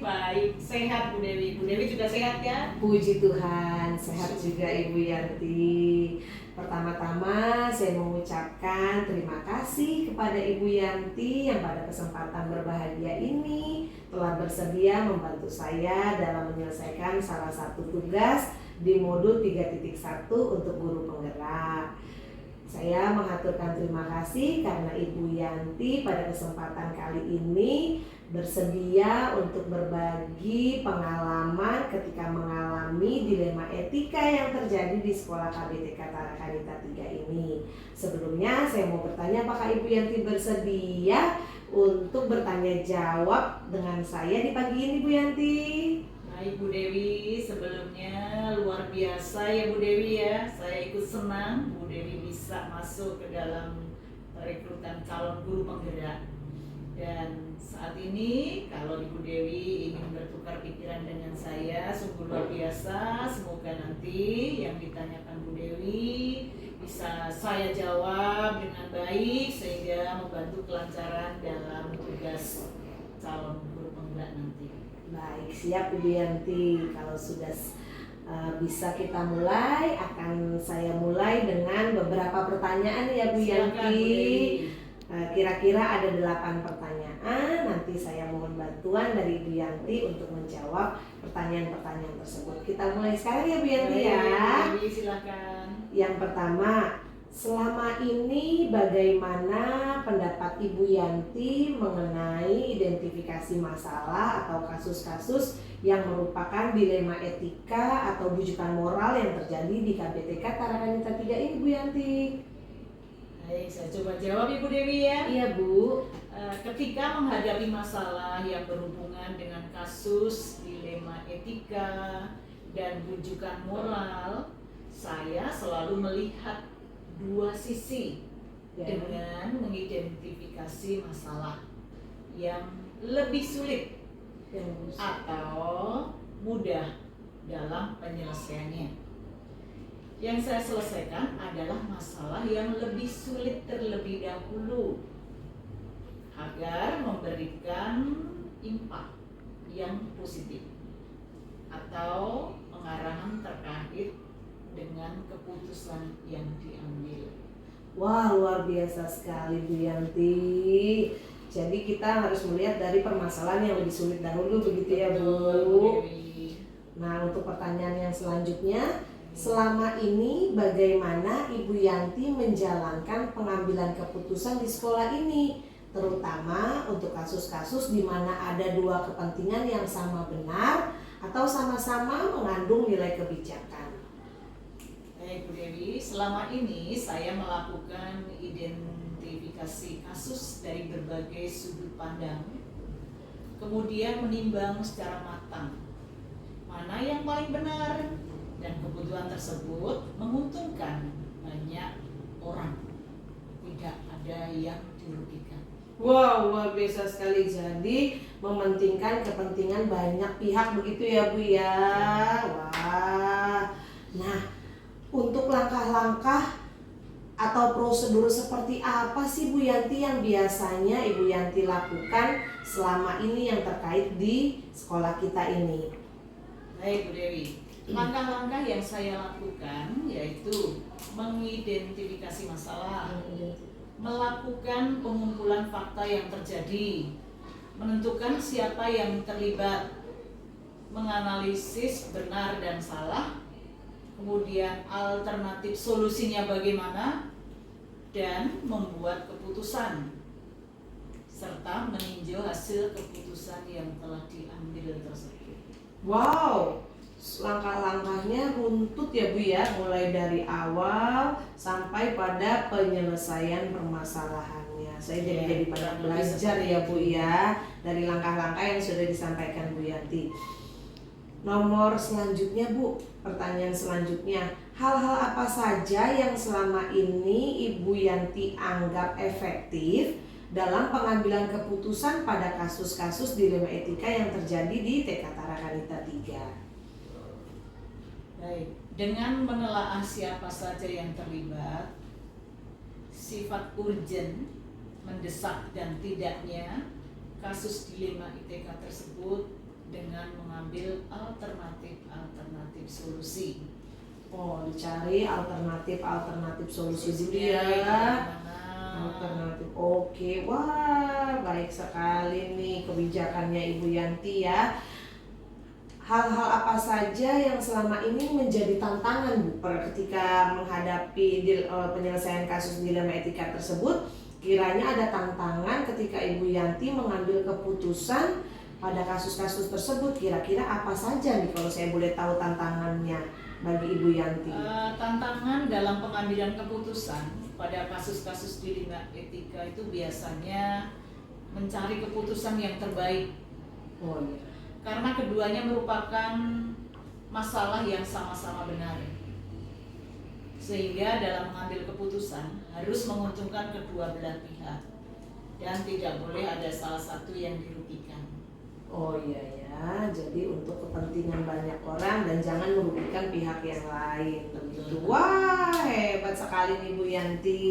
Baik, sehat Bu Dewi. Bu Dewi juga sehat ya? Puji Tuhan, sehat juga Ibu Yanti. Pertama-tama saya mengucapkan terima kasih kepada Ibu Yanti yang pada kesempatan berbahagia ini telah bersedia membantu saya dalam menyelesaikan salah satu tugas di modul 3.1 untuk guru penggerak. Saya mengaturkan terima kasih karena Ibu Yanti pada kesempatan kali ini bersedia untuk berbagi pengalaman ketika mengalami dilema etika yang terjadi di sekolah KBTK Tarakanita 3 ini. Sebelumnya saya mau bertanya, apakah Ibu Yanti bersedia untuk bertanya jawab dengan saya di pagi ini, Bu Yanti? Baik Bu Dewi, sebelumnya luar biasa ya Bu Dewi ya. Saya ikut senang Bu Dewi bisa masuk ke dalam perekrutan calon guru penggerak. Dan saat ini kalau Ibu Dewi ingin bertukar pikiran dengan saya, sungguh luar biasa. Semoga nanti yang ditanyakan Bu Dewi bisa saya jawab dengan baik sehingga membantu kelancaran dalam tugas calon guru penggerak nanti. Baik, siap Ibu Yanti. Kalau sudah bisa kita mulai, akan saya mulai dengan beberapa pertanyaan ya Bu Silakan, Yanti. Bu Dewi. Kira-kira ada 8 pertanyaan. Nanti saya mohon bantuan dari Ibu Yanti untuk menjawab pertanyaan-pertanyaan tersebut. Kita mulai sekarang ya Bu Yanti ya. Bu Dewi, silakan. Yang pertama, selama ini bagaimana pendapat Ibu Yanti mengenai identifikasi masalah atau kasus-kasus yang merupakan dilema etika atau bujukan moral yang terjadi di KBTK Tarakanita 3 ini, Bu Yanti? Baik, saya coba jawab Ibu Dewi ya. Iya Bu. Ketika menghadapi masalah yang berhubungan dengan kasus dilema etika dan bujukan moral, saya selalu melihat dua sisi dengan mengidentifikasi masalah yang lebih sulit atau mudah dalam penyelesaiannya. Yang saya selesaikan adalah masalah yang lebih sulit terlebih dahulu agar memberikan impact yang positif atau pengarahan terkait dengan keputusan yang diambil. Wah, luar biasa sekali Bu Yanti. Jadi kita harus melihat dari permasalahan yang lebih sulit dahulu, begitu ya Bu? Nah, untuk pertanyaan yang selanjutnya, selama ini bagaimana Ibu Yanti menjalankan pengambilan keputusan di sekolah ini, terutama untuk kasus-kasus di mana ada dua kepentingan yang sama benar atau sama-sama mengandung nilai kebijakan? Baik Bu Dewi, selama ini saya melakukan identifikasi kasus dari berbagai sudut pandang, kemudian menimbang secara matang mana yang paling benar dan kebutuhan tersebut menguntungkan banyak orang, tidak ada yang dirugikan. Wow, luar biasa sekali. Jadi mementingkan kepentingan banyak pihak, begitu ya Bu ya. Wah. Nah, untuk langkah-langkah atau prosedur seperti apa sih Bu Yanti yang biasanya Ibu Yanti lakukan selama ini yang terkait di sekolah kita ini? Baik Bu Dewi, langkah-langkah yang saya lakukan yaitu mengidentifikasi masalah, melakukan pengumpulan fakta yang terjadi, menentukan siapa yang terlibat, menganalisis benar dan salah, kemudian alternatif solusinya bagaimana, dan membuat keputusan, serta meninjau hasil keputusan yang telah diambil tersebut. Wow, langkah-langkahnya runtut ya Bu ya, mulai dari awal sampai pada penyelesaian permasalahannya. Saya jadi banyak belajar ya Bu ya dari langkah-langkah yang sudah disampaikan Bu Yanti. Nomor selanjutnya Bu, pertanyaan selanjutnya, hal-hal apa saja yang selama ini Ibu Yanti anggap efektif dalam pengambilan keputusan pada kasus-kasus dilema etika yang terjadi di TK Tarakanita 3? Baik, dengan menelaah siapa saja yang terlibat, sifat urgen, mendesak dan tidaknya kasus dilema ITK tersebut dengan mengambil alternatif solusi. Oh, dicari alternatif solusi dulu Solusinya ya. bagaimana? Alternatif. Oke, wah baik sekali nih kebijakannya Ibu Yanti ya. Hal-hal apa saja yang selama ini menjadi tantangan Bu ketika menghadapi penyelesaian kasus dilema etika tersebut? Kiranya ada tantangan ketika Ibu Yanti mengambil keputusan pada kasus-kasus tersebut. Kira-kira apa saja nih kalau saya boleh tahu tantangannya bagi Ibu Yanti? Tantangan dalam pengambilan keputusan pada kasus-kasus dilema etika itu biasanya mencari keputusan yang terbaik. Oh iya. Karena keduanya merupakan masalah yang sama-sama benar. Sehingga dalam mengambil keputusan harus menguntungkan kedua belah pihak dan tidak boleh ada salah satu yang dirugikan. Oh iya ya, jadi untuk kepentingan banyak orang dan jangan merugikan pihak yang lain. Begitu. Wah, hebat sekali nih Bu Yanti.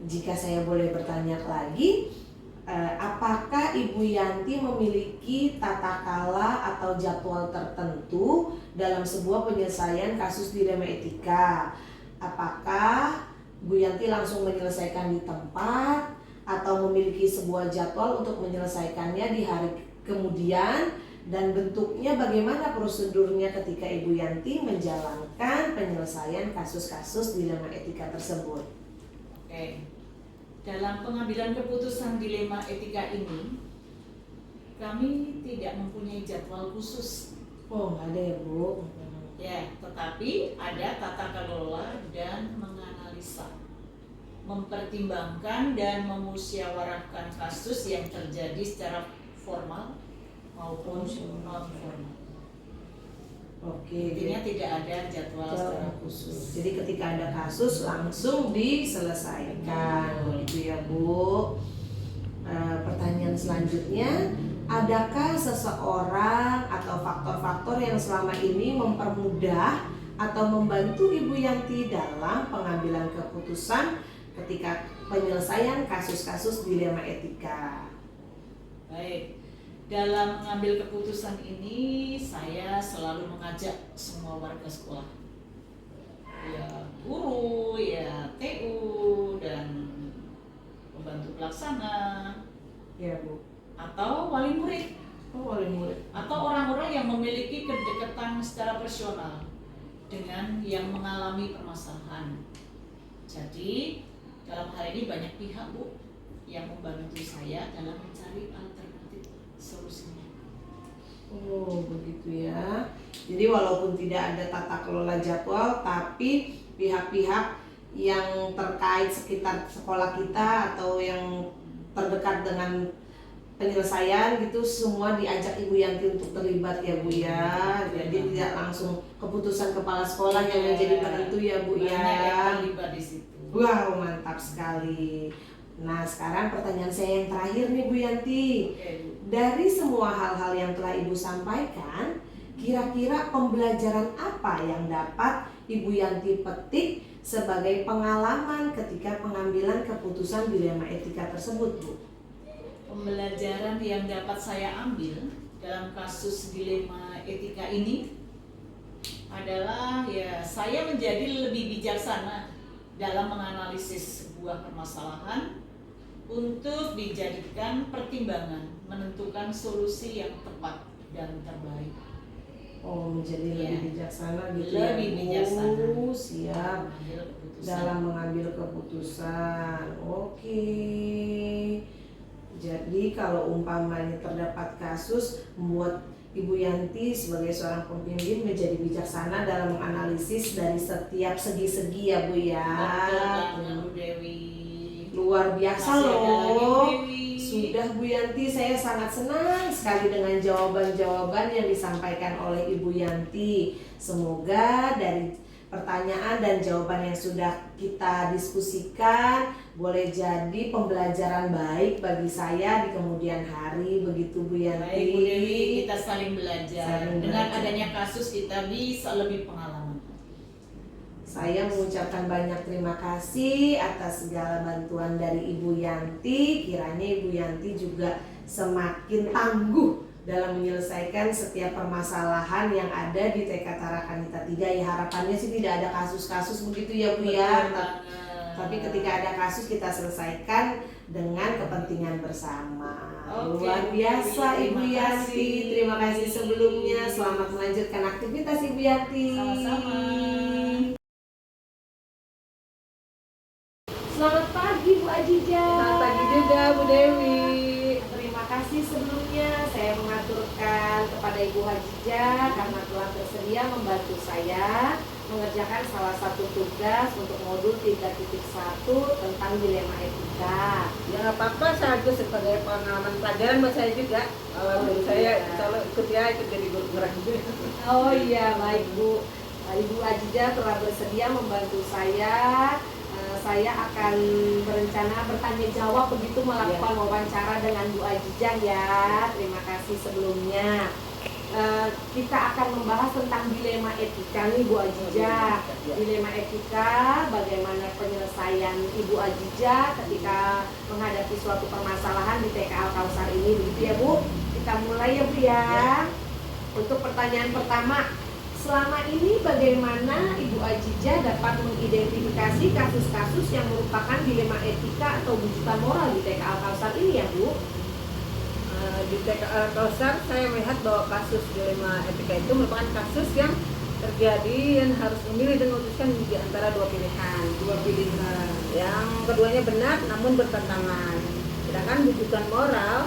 Jika saya boleh bertanya lagi, apakah Ibu Yanti memiliki tata kala atau jadwal tertentu dalam sebuah penyelesaian kasus dilema etika? Apakah Bu Yanti langsung menyelesaikan di tempat atau memiliki sebuah jadwal untuk menyelesaikannya di hari kemudian, dan bentuknya bagaimana prosedurnya ketika Ibu Yanti menjalankan penyelesaian kasus-kasus dilema etika tersebut? Oke. Dalam pengambilan keputusan dilema etika ini, kami tidak mempunyai jadwal khusus. Oh, nggak ada ya Bu? Ya, tetapi ada tata kelola dan menganalisa, mempertimbangkan dan memusyawarahkan kasus yang terjadi secara formal maupun non formal. Oke, Intinya tidak ada jadwal secara khusus. jadi ketika ada kasus langsung diselesaikan, begitu ya Bu. Pertanyaan selanjutnya, adakah seseorang atau faktor-faktor yang selama ini mempermudah atau membantu Ibu Yanti dalam pengambilan keputusan ketika penyelesaian kasus-kasus dilema etika? Baik, dalam mengambil keputusan ini saya selalu mengajak semua warga sekolah, ya guru, ya TU, dan pembantu pelaksana, Ya Bu. atau wali murid, Oh, wali murid. atau orang-orang yang memiliki kedekatan secara personal dengan yang mengalami permasalahan. Jadi dalam hal ini banyak pihak Bu yang membantu saya dalam mencari alternatif solusinya. Oh, begitu ya. Jadi walaupun tidak ada tata kelola jadwal, tapi pihak-pihak yang terkait sekitar sekolah kita atau yang terdekat dengan penyelesaian gitu semua diajak Ibu Yanti untuk terlibat ya Bu ya. Jadi tidak langsung keputusan kepala sekolah yang menjadi penentu ya Bu ya. Banyak yang terlibat di situ. Wow, mantap sekali. Nah, sekarang pertanyaan saya yang terakhir nih Bu Yanti. Oke, Bu. Dari semua hal-hal yang telah Ibu sampaikan, kira-kira pembelajaran apa yang dapat Ibu Yanti petik sebagai pengalaman ketika pengambilan keputusan dilema etika tersebut, Bu? Pembelajaran yang dapat saya ambil dalam kasus dilema etika ini adalah ya saya menjadi lebih bijaksana dalam menganalisis sebuah permasalahan untuk dijadikan pertimbangan menentukan solusi yang tepat dan terbaik. Oh, menjadi Ya. lebih bijaksana gitu Lebih ya, Bu. bijaksana. Siap. Mengambil keputusan. Dalam mengambil keputusan. Oke. Jadi kalau umpamanya terdapat kasus membuat Ibu Yanti sebagai seorang pemimpin menjadi bijaksana dalam menganalisis dari setiap segi-segi ya Bu ya. Betul banget, Bu Dewi. Luar biasa Masih ada lagi, Bu loh. Dewi. Sudah Bu Yanti, saya sangat senang sekali dengan jawaban-jawaban yang disampaikan oleh Ibu Yanti. Semoga dari pertanyaan dan jawaban yang sudah kita diskusikan boleh jadi pembelajaran baik bagi saya di kemudian hari, begitu Bu Yanti. Baik Bu Dewi, kita saling belajar. Saling Dengan belajar. adanya kasus kita bisa lebih pengalaman. Saya mengucapkan banyak terima kasih atas segala bantuan dari Ibu Yanti. Kiranya Ibu Yanti juga semakin tangguh dalam menyelesaikan setiap permasalahan yang ada di TK Tarakanita 3. Ya harapannya sih tidak ada kasus-kasus begitu ya Bu ya. Tapi ketika ada kasus kita selesaikan dengan kepentingan bersama. Luar biasa Ibu Yanti. Terima kasih sebelumnya. Selamat melanjutkan aktivitas Ibu Yanti. Sama-sama. Selamat pagi Bu Ajija. Selamat pagi juga Bu Dewi. Terima kasih sebelumnya saya mengaturkan kepada Ibu Hajija karena telah bersedia membantu saya mengerjakan salah satu tugas untuk modul 3.1 tentang dilema etika. Ya nggak apa-apa, saya juga sebagai pengalaman pelajaran buat saya juga. Kalau Oh, saya iya. kalau ikut jadi guru gerak juga. Oh iya, baik Bu. Ibu Ajija telah bersedia membantu saya. Saya akan berencana bertanya jawab begitu melakukan wawancara dengan Bu Ajija ya. Terima kasih sebelumnya. Kita akan membahas tentang dilema etika nih Bu Ajija. Dilema etika, bagaimana penyelesaian Ibu Ajija ketika menghadapi suatu permasalahan di TK Al-Kausar ini, begitu ya Bu. Kita mulai ya Bu ya. Untuk pertanyaan pertama, selama ini bagaimana Ibu Ajija dapat mengidentifikasi kasus-kasus yang merupakan dilema etika atau bujukan moral di TK Al-Kausar ini ya Bu? Di TK Al-Kausar saya melihat bahwa kasus dilema etika itu merupakan kasus yang terjadi dan harus memilih dan memutuskan di antara dua pilihan. Yang keduanya benar namun bertentangan. Sedangkan bujukan moral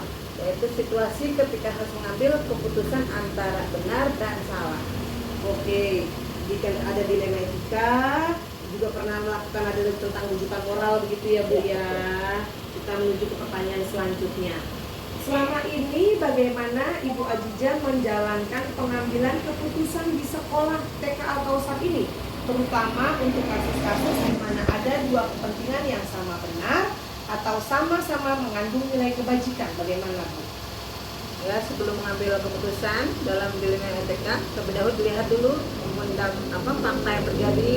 yaitu situasi ketika harus mengambil keputusan antara benar dan salah. Oke, jika ada dilema etika, juga pernah melakukan ada tentang rujukan moral begitu ya Bu ya. Kita menuju ke pertanyaan selanjutnya. Selama ini bagaimana Ibu Ajija menjalankan pengambilan keputusan di sekolah TK Al-Kausar ini, terutama untuk kasus-kasus di mana ada dua kepentingan yang sama benar atau sama-sama mengandung nilai kebajikan. Bagaimana Bu? Ya, sebelum mengambil keputusan dalam dilema etika, terlebih dahulu dilihat dulu fakta yang terjadi,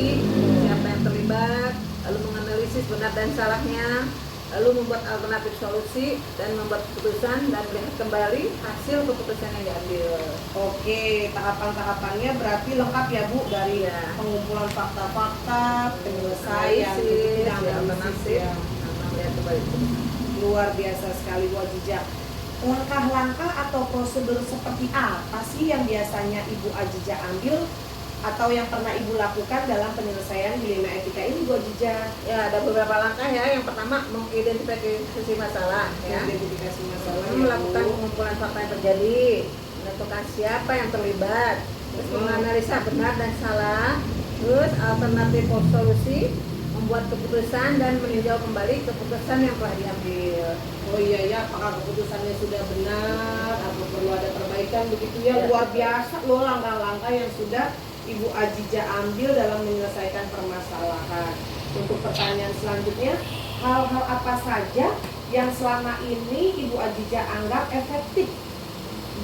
siapa yang terlibat, lalu menganalisis benar dan salahnya, lalu membuat alternatif solusi dan membuat keputusan dan melihat kembali hasil keputusan yang diambil. Oke, tahapan-tahapannya berarti lengkap ya Bu, dari Ya. pengumpulan fakta-fakta, penyelesaian, Analisis, analisis, alternatif, ya. melihat kembali. Luar biasa sekali Bu Ajija. Langkah-langkah atau prosedur seperti apa sih yang biasanya Ibu Ajija ambil atau yang pernah Ibu lakukan dalam penyelesaian dilema etika ini Bu Ajija? Ya, ada beberapa langkah ya. Yang pertama mengidentifikasi masalah ya. Identifikasi masalah, ya, Melakukan Bu. pengumpulan fakta yang terjadi, menentukan siapa yang terlibat, terus menganalisa benar dan salah, terus alternatif solusi, membuat keputusan dan meninjau kembali keputusan yang telah diambil. Oh iya ya, apakah keputusannya sudah benar atau perlu ada perbaikan begitu ya? Ya. Luar biasa loh langkah-langkah yang sudah Ibu Ajija ambil dalam menyelesaikan permasalahan. Untuk pertanyaan selanjutnya, hal-hal apa saja yang selama ini Ibu Ajija anggap efektif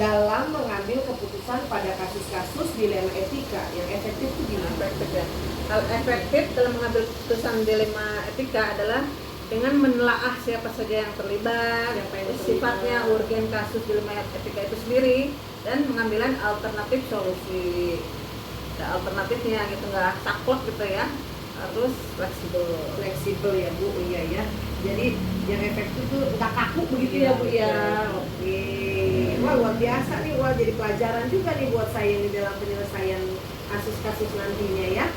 dalam mengambil keputusan pada kasus-kasus dilema etika? Yang efektif itu gimana? Efektif ya. Hal efektif dalam mengambil keputusan dilema etika adalah dengan menelaah siapa saja yang terlibat, Siapa yang sifatnya terlibat. urgen kasus dilema etika itu sendiri, dan pengambilan alternatif solusi. Ada alternatifnya gitu, nggak saklek gitu ya, harus Fleksibel ya Bu, iya ya. Jadi yang efektif tuh nggak kaku begitu ya Bu ya. Oke. Wah luar biasa nih, wah jadi pelajaran juga nih buat saya nih dalam penyelesaian kasus-kasus nantinya ya.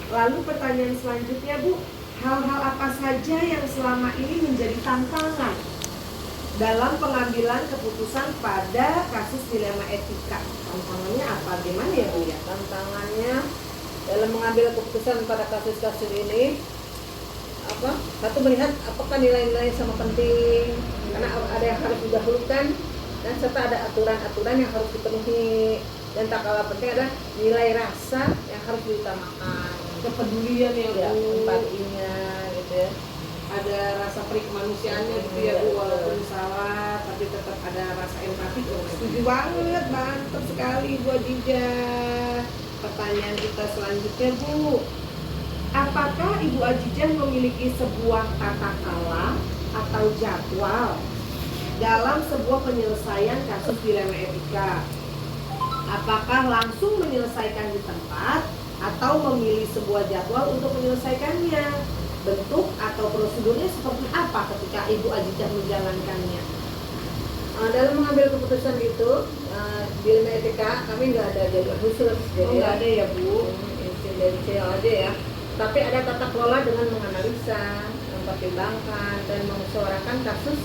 Lalu pertanyaan selanjutnya Bu, hal-hal apa saja yang selama ini menjadi tantangan dalam pengambilan keputusan pada kasus dilema etika? Tantangannya apa? Gimana ya Bu ya? Tantangannya dalam mengambil keputusan pada kasus-kasus ini satu, melihat apakah nilai-nilai yang sama penting, karena ada yang harus didahulukan dan serta ada aturan-aturan yang harus dipenuhi, dan tak kalah penting ada nilai rasa yang harus diutamakan, Kepedulian ya Bu. ya, empatinya gitu ya. Ada rasa perikemanusiaannya gitu ya Bu, walaupun salah tapi tetap ada rasa empati. Setuju banget, mantap sekali Bu Ajija. Pertanyaan kita selanjutnya Bu, apakah Ibu Ajijah memiliki sebuah tata kelola atau jadwal dalam sebuah penyelesaian kasus dilema etika? Apakah langsung menyelesaikan di tempat atau memilih sebuah jadwal untuk menyelesaikannya? Bentuk atau prosedurnya seperti apa ketika Ibu Ajijah menjalankannya? Dalam mengambil keputusan itu dilema etika kami nggak ada jadwal khusus, Oh, nggak ada ya Bu? Insting dari CEO aja ya. Tapi ada tata kelola dengan menganalisa, mempertimbangkan dan memusyawarahkan kasus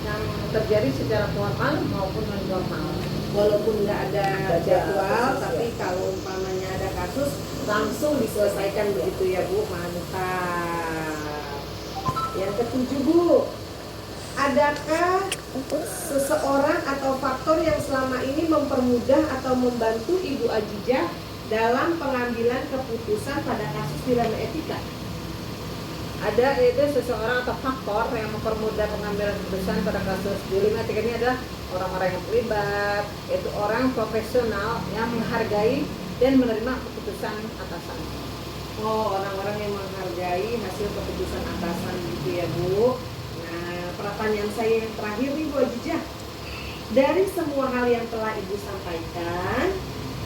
yang terjadi secara formal maupun non formal. Walaupun nggak ada Ada jadwal, kasus, tapi ya. kalau umpamanya ada kasus langsung diselesaikan begitu ya Bu. Mantap. Yang ketujuh Bu, adakah seseorang atau faktor yang selama ini mempermudah atau membantu Ibu Ajijah dalam pengambilan keputusan pada kasus dilema etika? Ada, yaitu seseorang atau faktor yang mempermudah pengambilan keputusan pada kasus dilema etika ini adalah orang-orang yang terlibat, yaitu orang profesional yang menghargai dan menerima keputusan atasan. Oh, orang-orang yang menghargai hasil keputusan atasan gitu ya Bu. Nah, pertanyaan saya yang terakhir nih Bu Ajijah, dari semua hal yang telah Ibu sampaikan,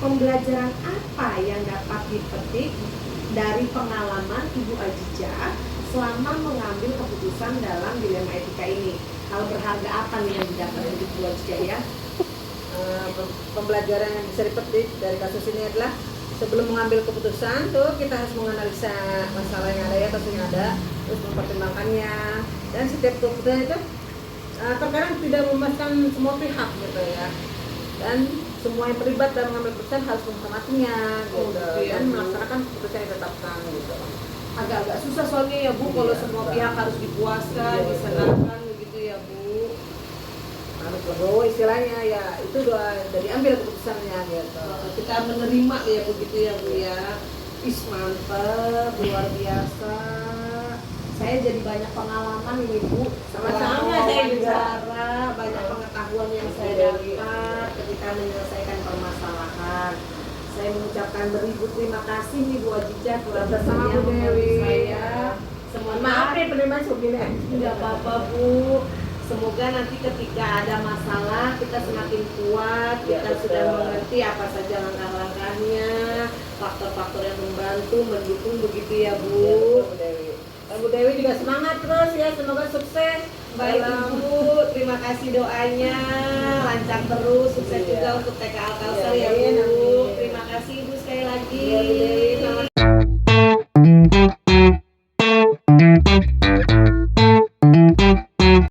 pembelajaran apa yang dapat dipetik dari pengalaman Ibu Ajijah selama mengambil keputusan dalam dilema etika ini? Hal berharga apa nih yang didapat dari Ibu Ajijah ya? Pembelajaran yang bisa dipetik dari kasus ini adalah sebelum mengambil keputusan tuh kita harus menganalisa masalah yang ada ya, kasus yang ada, terus mempertimbangkannya, dan setiap keputusan itu terkadang tidak memuaskan semua pihak gitu ya, dan semua yang terlibat dalam mengambil keputusan harus menghormatinya gitu, Oh, gitu ya, dan Bu. melaksanakan keputusan yang ditetapkan gitu. Agak-agak susah soalnya ya Bu, kalau Iya, semua Mbak. pihak harus dipuaskan, Iya, disenangkan begitu ya Bu. Harus legowo istilahnya ya, itu udah diambil keputusannya gitu. Kita menerima ya begitu ya Bu ya. Is mantep, luar biasa. Saya jadi banyak pengalaman ini Bu. Sama-sama, Setelah saya juga. wawancara, banyak pengetahuan yang saya dapat ketika menyelesaikan permasalahan. Saya mengucapkan beribu terima kasih nih Bu Ajijah telah Sama bersedia Bu membantu Dewi. saya. Semoga Maaf nih penerimaan sebelumnya. Enggak apa-apa Bu. Semoga nanti ketika ada masalah kita semakin kuat, Ya, kita betul. sudah mengerti apa saja langkah-langkahnya, faktor-faktor yang membantu, mendukung begitu ya Bu. Bu Dewi. Bu Dewi juga semangat terus ya, semoga sukses. Baik dalam- Ibu, terima kasih doanya, lancar terus, sukses Iya. juga untuk TK Alkalsel Iya, ya amin, Bu. amin. Terima kasih Ibu sekali lagi. Iya, Bu Dewi.